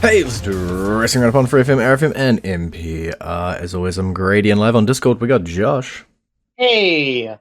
Hey, it's Wrestling Roundup on FreeFM, ArrowFM, and NPR. As always, I'm Grady, and live on Discord, we got Josh. Hey,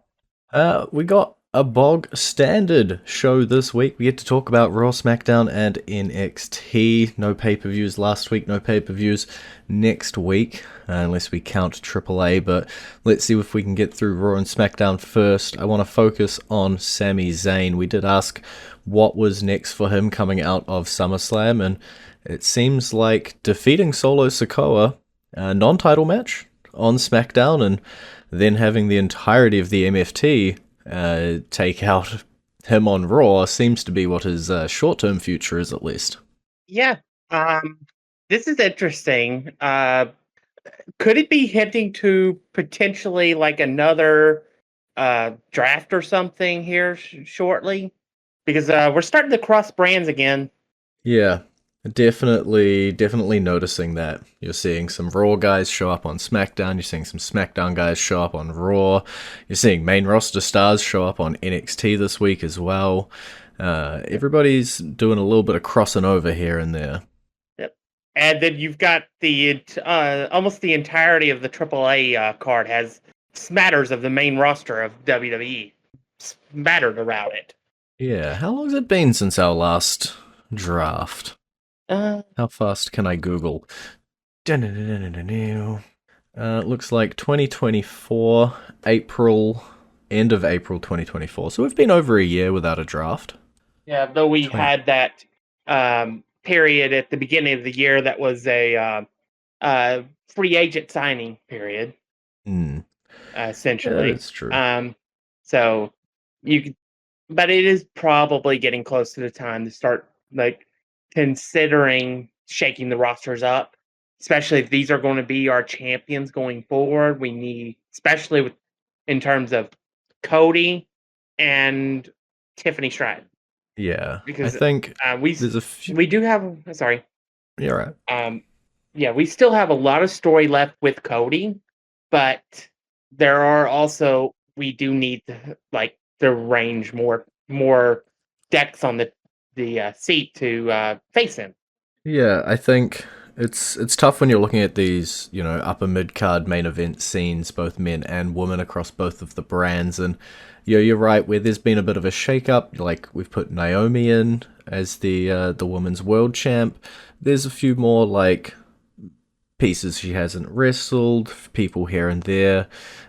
We got a bog standard show this week. We get to talk about Raw, SmackDown, and NXT. No pay-per-views last week, no pay-per-views next week, unless we count AAA, but let's see if we can get through Raw and SmackDown first. I want to focus on Sami Zayn. We did ask what was next for him coming out of SummerSlam, and it seems like defeating Solo Sikoa, a non-title match on SmackDown, and then having the entirety of the MFT take out him on Raw seems to be what his short-term future is, at least. yeah, this is interesting. Could it be hinting to potentially like another draft or something here shortly? Because we're starting to cross brands again. Yeah, definitely noticing that. You're seeing some Raw guys show up on SmackDown, you're seeing some SmackDown guys show up on Raw, you're seeing main roster stars show up on NXT this week as well. Everybody's doing a little bit of crossing over here and there. Yep. And then you've got the almost the entirety of the AAA card has smatters of the main roster of WWE smattered around it. Yeah, how long has it been since our last draft? How fast can I Google? Looks like 2024, April, end of April 2024. So we've been over a year without a draft. Yeah, though we 20. had that period at the beginning of the year that was a free agent signing period, essentially. That's true. So you could, but it is probably getting close to the time to start like considering shaking the rosters up, especially if these are going to be our champions going forward. We need, especially with in terms of Cody and Tiffany Stratton. Yeah, Because I think we there's a few. we do have sorry You're right. yeah, we still have a lot of story left with Cody, but there are also we do need like to range more decks on the seat to face him. Yeah, I think it's tough when you're looking at these, upper mid card main event scenes, both men and women across both of the brands, and you're right where there's been a bit of a shake up. Like we've put Naomi in as the women's world champ. There's a few more like pieces she hasn't wrestled, people here and there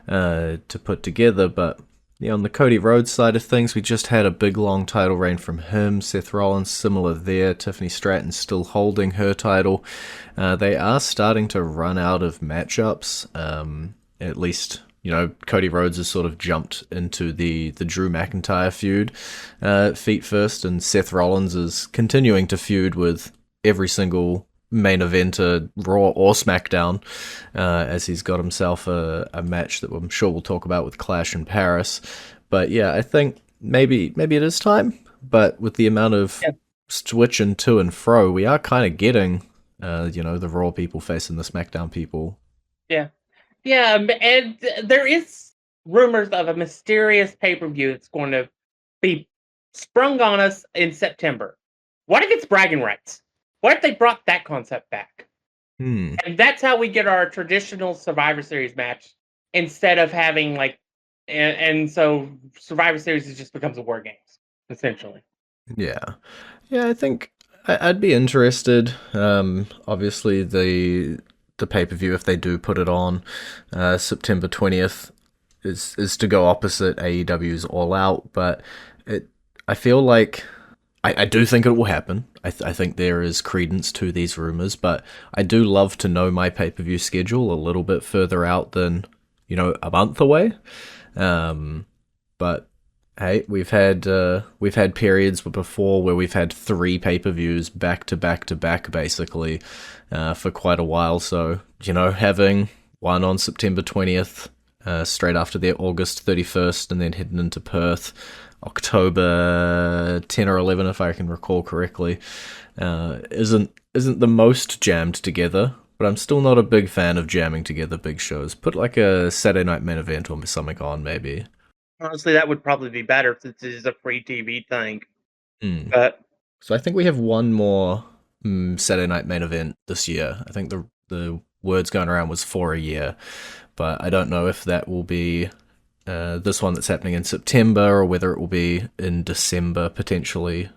to put together, but yeah, on the Cody Rhodes side of things, we just had a big long title reign from him. Seth Rollins similar there. Tiffany Stratton still holding her title. They are starting to run out of matchups. At least, Cody Rhodes has sort of jumped into the Drew McIntyre feud feet first, and Seth Rollins is continuing to feud with every single main eventer, Raw or SmackDown, as he's got himself a match that I'm sure we'll talk about with Clash in Paris. But yeah, I think maybe it is time. But with the amount of switching to and fro, we are kind of getting, the Raw people facing the SmackDown people. Yeah, and there is rumors of a mysterious pay-per-view that's going to be sprung on us in September. What if it's bragging rights? What if they brought that concept back? And that's how we get our traditional Survivor Series match instead of having like, and so Survivor Series just becomes a War Games, essentially. Yeah. I think I'd be interested. Obviously, the pay-per-view, if they do put it on September 20th, is to go opposite AEW's All Out, but I feel like I do think it will happen. I think there is credence to these rumors, but I do love to know my pay-per-view schedule a little bit further out than, a month away. But hey, we've had periods before where we've had 3 pay-per-views back to back to back, basically, for quite a while. So, having one on September 20th, straight after their August 31st, and then heading into Perth October 10 or 11, if I can recall correctly, isn't the most jammed together, but I'm still not a big fan of jamming together big shows. Put like a Saturday night main event or something on, maybe. Honestly, that would probably be better since it is a free TV thing. Mm. But So I think we have one more Saturday night main event this year. I think the words going around was for a year, but I don't know if that will be this one that's happening in September or whether it will be in December potentially.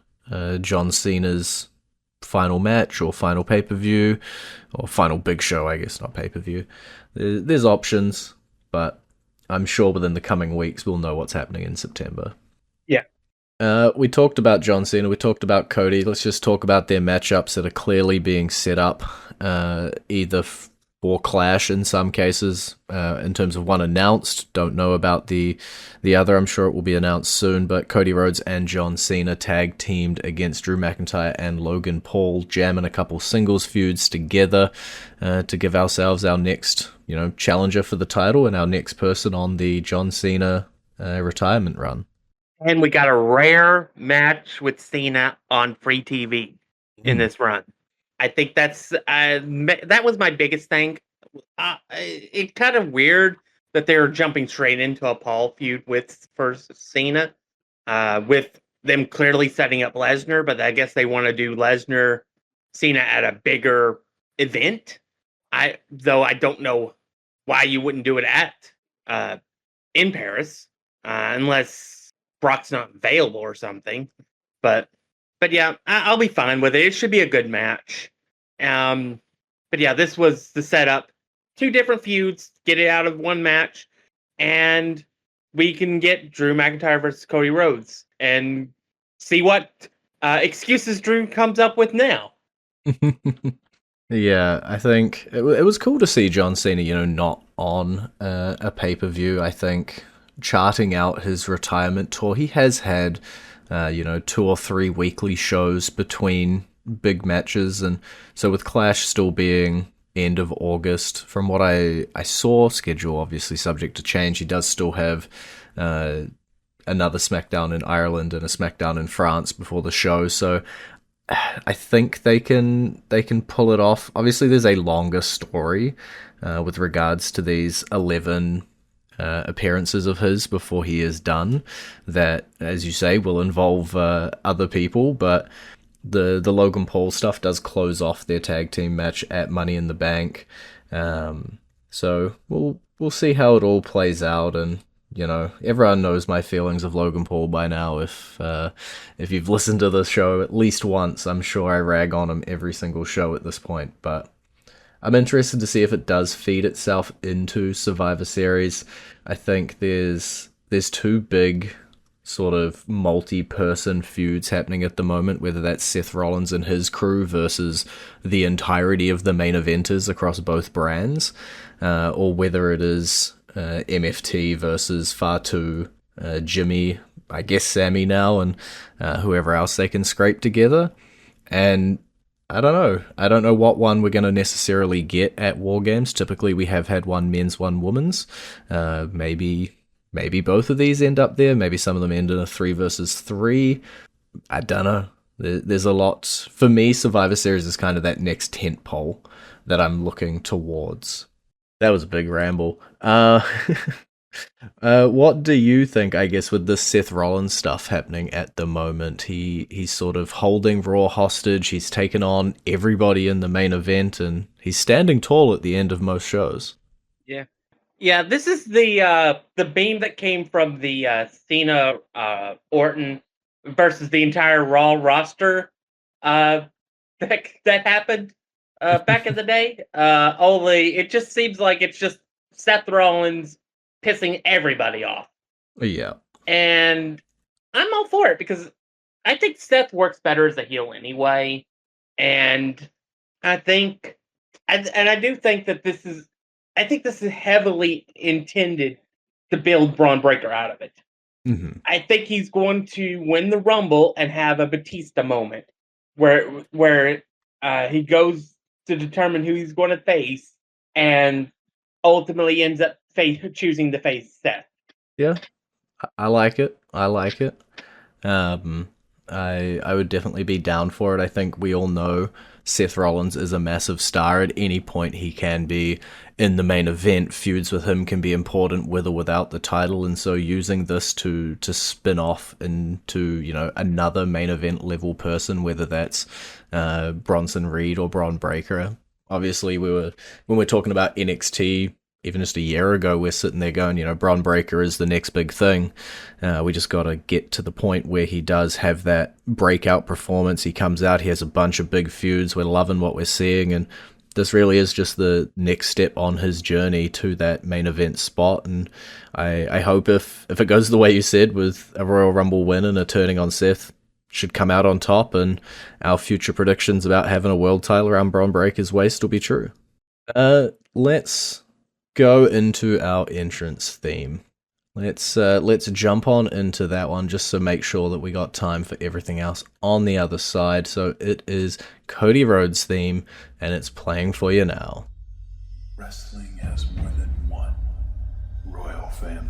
John Cena's final match or final pay per view or final big show, I guess, not pay per view. There's options, but I'm sure within the coming weeks we'll know what's happening in September. Yeah. We talked about John Cena, we talked about Cody. Let's just talk about their matchups that are clearly being set up, either for Clash in some cases, in terms of one announced. Don't know about the other. I'm sure it will be announced soon. But Cody Rhodes and John Cena tag teamed against Drew McIntyre and Logan Paul, jamming a couple singles feuds together to give ourselves our next, challenger for the title and our next person on the John Cena retirement run. And we got a rare match with Cena on free TV in this run. I think that was my biggest thing. It's kind of weird that they were jumping straight into a Paul feud with Cena, with them clearly setting up Lesnar, but I guess they want to do Lesnar Cena at a bigger event. Though I don't know why you wouldn't do it at in Paris, unless Brock's not available or something. But yeah, I'll be fine with it. It should be a good match. But yeah, this was the setup. Two different feuds, get it out of one match, and we can get Drew McIntyre versus Cody Rhodes and see what excuses Drew comes up with now. Yeah, I think it was cool to see John Cena, not on a pay-per-view. I think charting out his retirement tour, he has had, 2 or 3 weekly shows between big matches, and so with Clash still being end of August, from what I saw, schedule obviously subject to change, he does still have another SmackDown in Ireland and a SmackDown in France before the show, so I think they can pull it off. Obviously, there's a longer story with regards to these 11 appearances of his before he is done that, as you say, will involve other people, but the Logan Paul stuff does close off their tag team match at Money in the Bank. So we'll see how it all plays out, and everyone knows my feelings of Logan Paul by now. If you've listened to the show at least once, I'm sure I rag on him every single show at this point, but I'm interested to see if it does feed itself into Survivor Series. I think there's 2 big sort of multi-person feuds happening at the moment, whether that's Seth Rollins and his crew versus the entirety of the main eventers across both brands, or whether it is MFT versus Fatu, Jimmy, I guess Sammy now, and whoever else they can scrape together. And I don't know. I don't know what one we're going to necessarily get at War Games. Typically, we have had one men's, one women's. Maybe both of these end up there. Maybe some of them end in a 3 versus 3. I don't know. There's a lot. For me, Survivor Series is kind of that next tent pole that I'm looking towards. That was a big ramble. What do you think, I guess, with this Seth Rollins stuff happening at the moment? He's sort of holding Raw hostage. He's taken on everybody in the main event, and he's standing tall at the end of most shows. Yeah. Yeah, this is the beam that came from the Cena Orton versus the entire Raw roster that happened back in the day. Only it just seems like it's just Seth Rollins pissing everybody off. Yeah. And I'm all for it because I think Seth works better as a heel anyway. And I think, and I do think that this is heavily intended to build Braun Breaker out of it. Mm-hmm. I think he's going to win the Rumble and have a Batista moment where he goes to determine who he's going to face and ultimately ends up choosing to face Seth. Yeah, I like it. I like it. I would definitely be down for it. I think we all know Seth Rollins is a massive star. At any point he can be in the main event. Feuds with him can be important with or without the title, and so using this to spin off into, you know, another main event level person, whether that's Bronson Reed or Bron Breakker. Obviously, when we're talking about NXT, even just a year ago, we're sitting there going, you know, Bron Breakker is the next big thing. We just got to get to the point where he does have that breakout performance. He comes out, he has a bunch of big feuds. We're loving what we're seeing, and this really is just the next step on his journey to that main event spot. And I hope if it goes the way you said, with a Royal Rumble win and a turning on Seth, should come out on top, and our future predictions about having a world title around Bron Breakker's waist will be true. Let's go into our entrance theme. Let's jump on into that one, just to make sure that we got time for everything else on the other side. So it is Cody Rhodes' theme, and it's playing for you now. Wrestling has more than one royal family.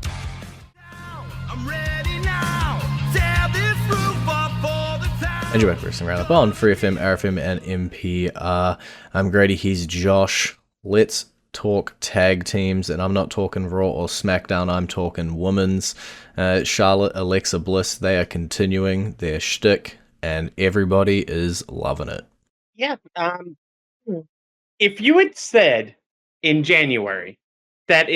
I'm ready now. Tear this roof up for the time. And you're back for Wrestling Roundup on FreeFM, ArrowFM, and NPR. I'm Grady, he's Josh. Let's talk tag teams, and I'm not talking Raw or SmackDown, I'm talking women's. Charlotte, Alexa Bliss, they are continuing their shtick, and everybody is loving it. Yeah. If you had said in January that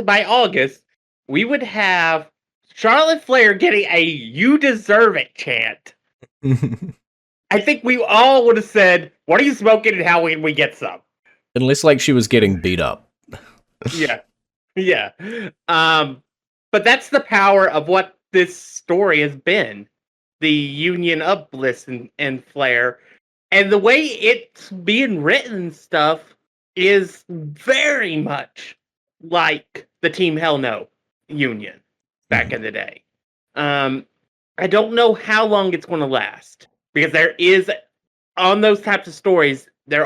by August, we would have Charlotte Flair getting a "You deserve it" chant, I think we all would have said, "What are you smoking, and how can we get some?" Unless, like, she was getting beat up. Yeah. But that's the power of what this story has been. The union of Bliss and Flair. And the way it's being written and stuff is very much like the Team Hell No union back in the day. I don't know how long it's going to last, because there is, on those types of stories, there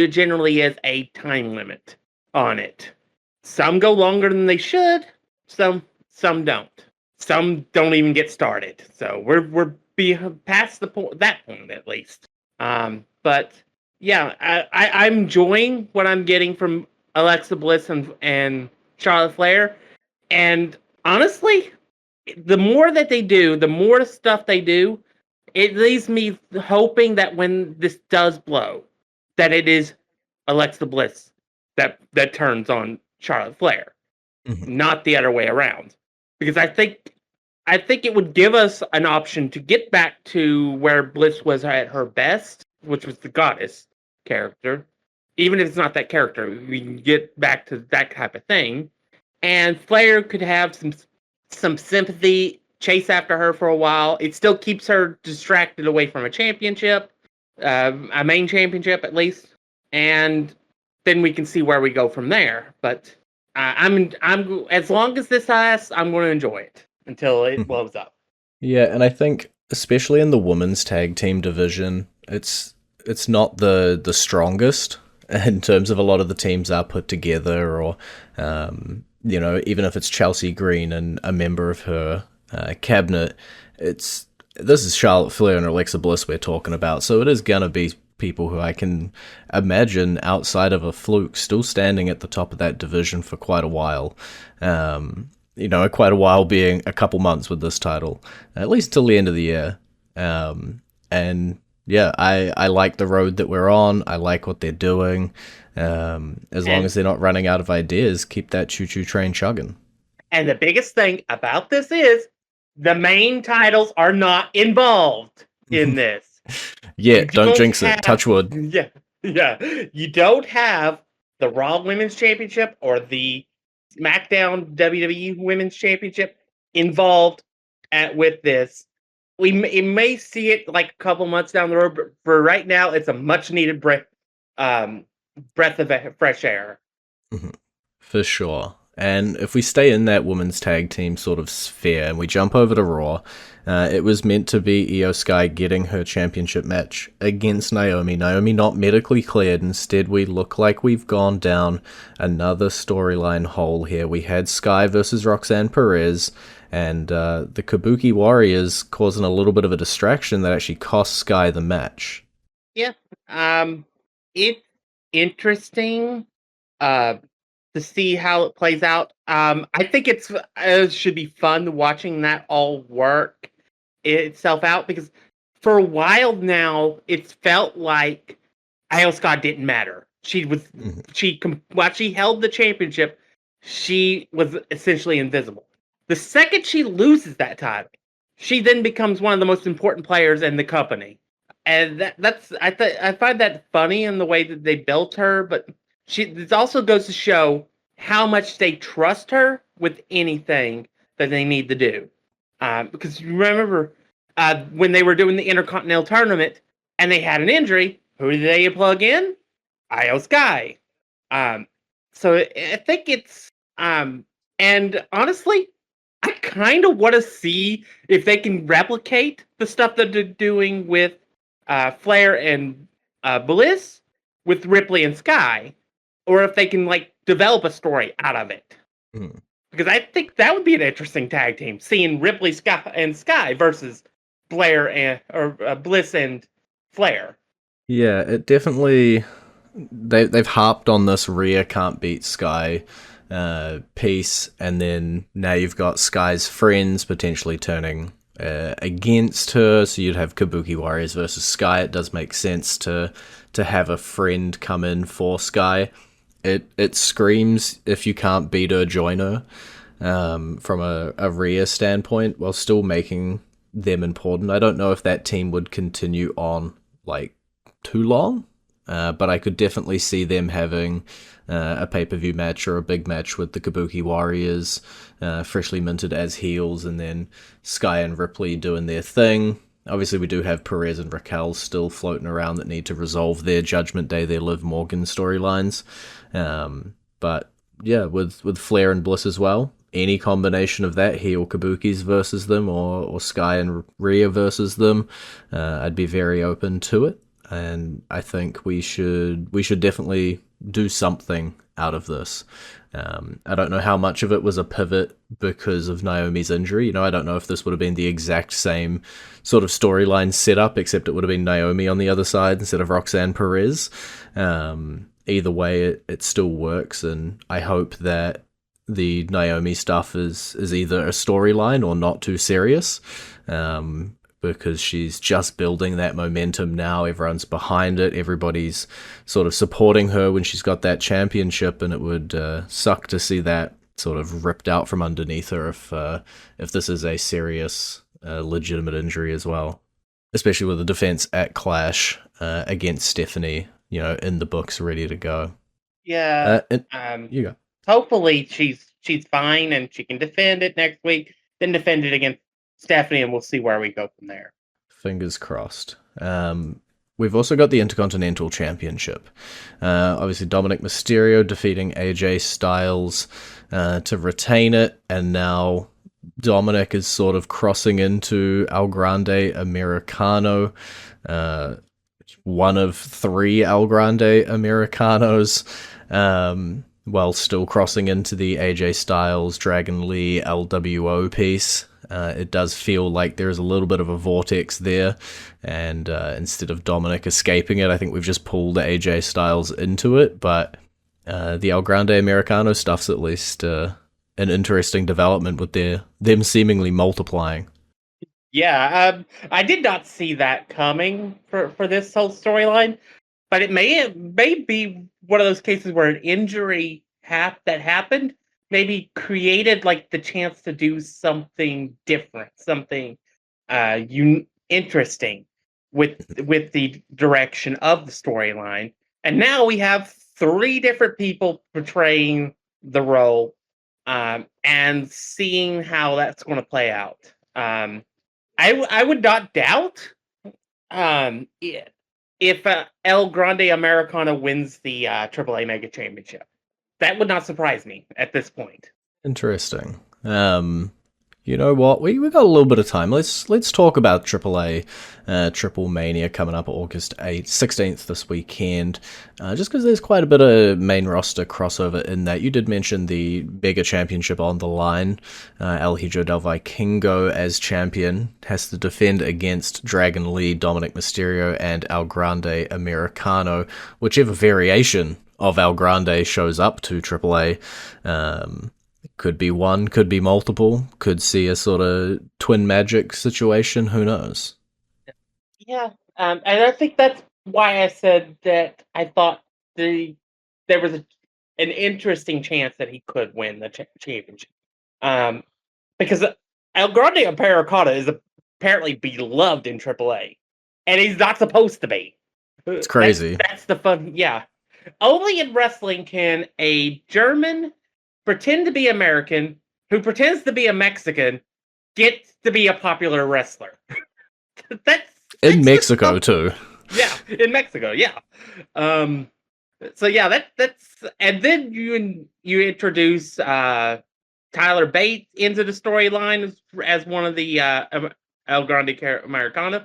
generally is a time limit on it. Some go longer than they should. Some don't. Some don't even get started. So we're past that point at least. But yeah, I'm enjoying what I'm getting from Alexa Bliss and Charlotte Flair. And honestly, the more that they do, the more stuff they do, it leaves me hoping that when this does blow, that it is Alexa Bliss that turns on Charlotte Flair, not the other way around. Because I think it would give us an option to get back to where Bliss was at her best, which was the goddess character. Even if it's not that character, we can get back to that type of thing. And Flair could have some sympathy, chase after her for a while. It still keeps her distracted away from a championship, a main championship at least, and then we can see where we go from there. But I'm as long as this lasts, I'm going to enjoy it until it blows up. Yeah, and I think especially in the women's tag team division, it's not the strongest in terms of a lot of the teams are put together, or you know, even if it's Chelsea Green and a member of her cabinet, this is Charlotte Flair and Alexa Bliss we're talking about, so it is gonna be people who I can imagine, outside of a fluke, still standing at the top of that division for quite a while. You know, quite a while being a couple months with this title, at least till the end of the year. And yeah, I like the road that we're on. I like what they're doing. As long as they're not running out of ideas, keep that choo-choo train chugging. And the biggest thing about this is the main titles are not involved in this. Yeah, don't jinx it. Touch wood. Yeah. You don't have the Raw Women's Championship or the SmackDown WWE Women's Championship involved with this. We may see it like a couple months down the road, but for right now, it's a much needed breath of fresh air. For sure. And if we stay in that women's tag team sort of sphere and we jump over to Raw, it was meant to be Io Sky getting her championship match against Naomi. Naomi not medically cleared. Instead, we look like we've gone down another storyline hole here. We had Sky versus Roxanne Perez, and the Kabuki Warriors causing a little bit of a distraction that actually cost Sky the match. Yeah. It's interesting to see how it plays out. I think it should be fun watching that all work itself out because for a while now it's felt like Io Scott didn't matter. While she held the championship, she was essentially invisible. The second she loses that title, she then becomes one of the most important players in the company. And I find that funny in the way that they built her, but this also goes to show how much they trust her with anything that they need to do. Because you remember when they were doing the Intercontinental Tournament and they had an injury, who did they plug in? Io Sky. Um, so I think and honestly, I kind of want to see if they can replicate the stuff that they're doing with Flair and Bliss with Ripley and Sky, or if they can like develop a story out of it. Mm. Because I think that would be an interesting tag team, seeing Ripley Sky versus Flair or Bliss and Flair. Yeah, it definitely they've harped on this Rhea can't beat Sky piece, and then now you've got Sky's friends potentially turning against her, so you'd have Kabuki Warriors versus Sky. It does make sense to have a friend come in for Sky. It screams if you can't beat her, join her. From a Rhea standpoint, while still making them important. I don't know if that team would continue on like too long, but I could definitely see them having a pay-per-view match or a big match with the Kabuki Warriors, freshly minted as heels, and then Sky and Ripley doing their thing. Obviously, we do have Perez and Raquel still floating around that need to resolve their Judgment Day, their Liv Morgan storylines. But yeah, with Flair and Bliss as well, any combination of that, heel Kabukis versus them, or Sky and Rhea versus them, I'd be very open to it. And I think we should definitely do something out of this. I don't know how much of it was a pivot because of Naomi's injury. I don't know if this would have been the exact same sort of storyline setup, except it would have been Naomi on the other side instead of Roxanne Perez. Either way, it still works, and I hope that the Naomi stuff is either a storyline or not too serious. Because she's just building that momentum now. Everyone's behind it. Everybody's sort of supporting her when she's got that championship, and it would suck to see that sort of ripped out from underneath her if this is a serious, legitimate injury as well. Especially with the defense at Clash against Stephanie, in the books, ready to go. Yeah. You go. Hopefully she's fine and she can defend it next week, then defend it against Stephanie, and we'll see where we go from there. Fingers crossed. We've also got the Intercontinental Championship. Obviously, Dominik Mysterio defeating AJ Styles to retain it, and now Dominik is sort of crossing into El Grande Americano, one of 3 El Grande Americanos, while still crossing into the AJ Styles, Dragon Lee, LWO piece. It does feel like there is a little bit of a vortex there, and instead of Dominik escaping it, I think we've just pulled AJ Styles into it, but the El Grande Americano stuff's at least an interesting development with them seemingly multiplying. Yeah, I did not see that coming for this whole storyline, but it may be one of those cases where an injury that happened maybe created like the chance to do something different, something interesting with the direction of the storyline. And now we have 3 different people portraying the role, and seeing how that's going to play out. I would not doubt if El Grande Americano wins the AAA Mega Championship. That would not surprise me at this point. Interesting. You know what? We got a little bit of time. Let's talk about AAA TripleMania coming up August 8th, 16th this weekend. Just because there's quite a bit of main roster crossover in that. You did mention the Mega Championship on the line. El Hijo del Vikingo as champion has to defend against Dragon Lee, Dominik Mysterio, and El Grande Americano, whichever variation of El Grande shows up to AAA. Could be one, could be multiple, could see a sort of twin magic situation, who knows? Yeah, and I think that's why I said that I thought there was an interesting chance that he could win the championship. Because El Grande Americano is apparently beloved in AAA, and he's not supposed to be. It's crazy. That's the fun. Yeah, only in wrestling can a German pretend to be American who pretends to be a Mexican get to be a popular wrestler. that's in Mexico too. Yeah, in Mexico. Yeah. So yeah, that's and then you introduce Tyler Bates into the storyline as one of the El Grande Americano,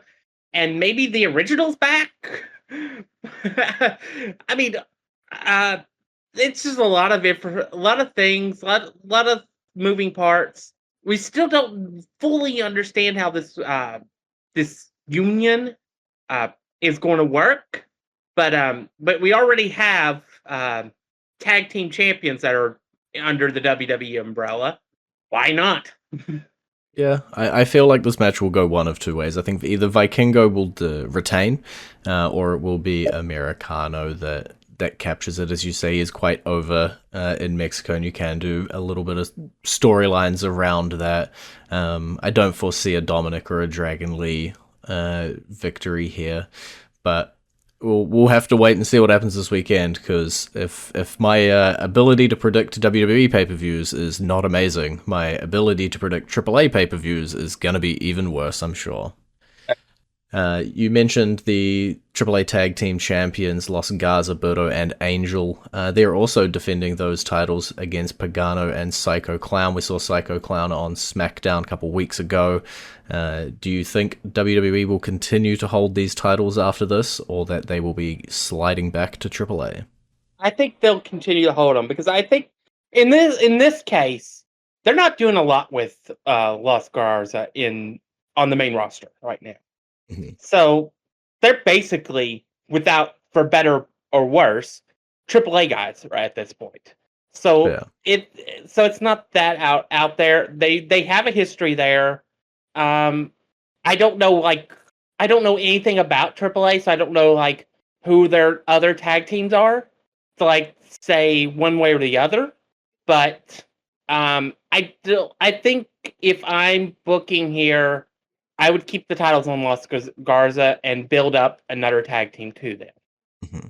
and maybe the original's back. I mean, it's just a lot of things, a lot of moving parts. We still don't fully understand how this union is going to work, but we already have tag team champions that are under the WWE umbrella. Why not? Yeah, I feel like this match will go one of two ways. I think either Vikingo will retain, or it will be Americano that captures it. As you say, is quite over in Mexico, and you can do a little bit of storylines around that. I don't foresee a Dominik or a Dragon Lee victory here, but we'll have to wait and see what happens this weekend, because if my ability to predict WWE pay-per-views is not amazing, my ability to predict AAA pay-per-views is going to be even worse, I'm sure. You mentioned the AAA Tag Team Champions, Los Garza, Burdo, and Angel. They're also defending those titles against Pagano and Psycho Clown. We saw Psycho Clown on SmackDown a couple weeks ago. Do you think WWE will continue to hold these titles after this, or that they will be sliding back to AAA? I think they'll continue to hold them, because I think in this case, they're not doing a lot with Los Garza on the main roster right now. Mm-hmm. So they're basically, for better or worse, AAA guys right at this point. So Yeah. it's not that out there. They have a history there. I don't know anything about AAA, so I don't know who their other tag teams are to say one way or the other. But I think if I'm booking here, I would keep the titles on Los Garza and build up another tag team to them. Mm-hmm.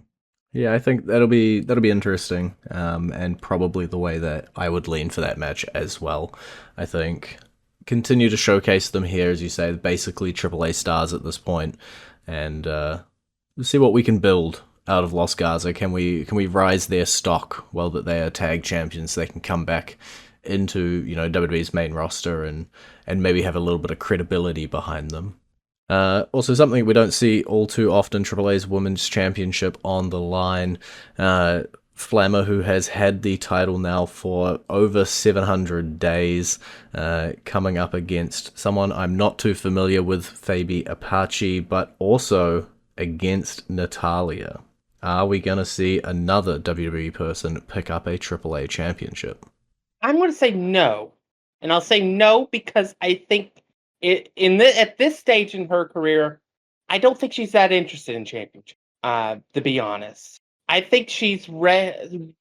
Yeah, I think that'll be interesting, and probably the way that I would lean for that match as well. I think continue to showcase them here, as you say, basically AAA stars at this point, and see what we can build out of Los Garza. Can we rise their stock while that they are tag champions? So they can come back into WWE's main roster and maybe have a little bit of credibility behind them. Also, something we don't see all too often, AAA's Women's Championship on the line. Flammer, who has had the title now for over 700 days, coming up against someone I'm not too familiar with, Fabi Apache, but also against Natalia. Are we going to see another WWE person pick up a AAA championship? I'm going to say no. And I'll say no because I think at this stage in her career, I don't think she's that interested in championship, to be honest. I think she's wanting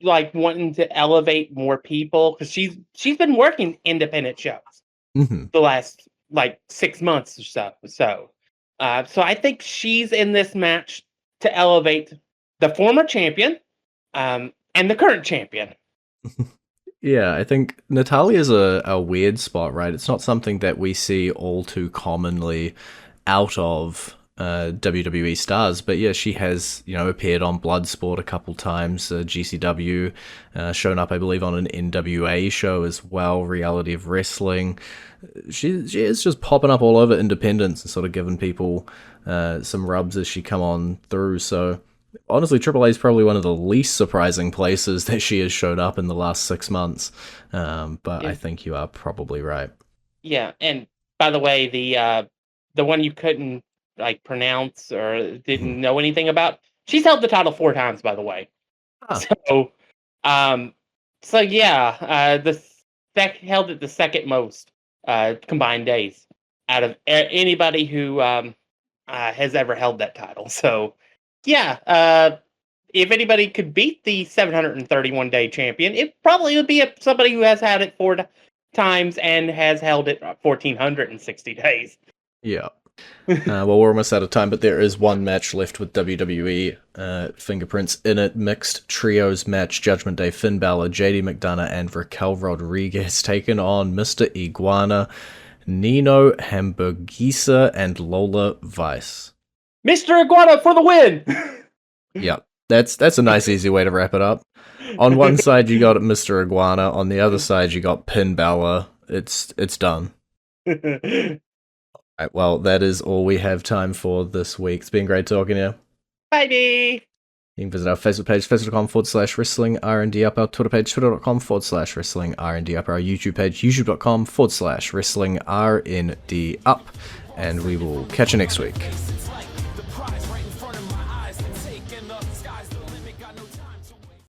to elevate more people, because she's been working independent shows the last 6 months or so. So I think she's in this match to elevate the former champion and the current champion. Yeah, I think Natalia's a weird spot, right? It's not something that we see all too commonly out of WWE stars, but yeah, she has, appeared on Bloodsport a couple times, GCW, shown up, I believe, on an NWA show as well, Reality of Wrestling. She is just popping up all over independents and sort of giving people some rubs as she come on through. So honestly, AAA is probably one of the least surprising places that she has showed up in the last 6 months. But I think you are probably right. Yeah, and by the way, the one you couldn't pronounce or didn't know anything about, she's held the title 4 times, by the way. Huh. So yeah, held it the second most combined days out of anybody who has ever held that title. So yeah, if anybody could beat the 731-day champion, it probably would be somebody who has had it 4 times and has held it 1,460 days. Yeah. Well, we're almost out of time, but there is one match left with WWE fingerprints in it. Mixed trios match, Judgment Day, Finn Balor, JD McDonough, and Raquel Rodriguez taking on Mr. Iguana, Nino Hamburguesa, and Lola Vice. Mr. Iguana for the win! Yeah, that's a nice, easy way to wrap it up. On one side, you got Mr. Iguana. On the other side, you got Finn Balor. It's done. Right, well, that is all we have time for this week. It's been great talking to you. Bye. You can visit our Facebook page, facebook.com/wrestling R&D up, our Twitter page, twitter.com/wrestling R&D up, our YouTube page, youtube.com/wrestling RND up, and we will catch you next week.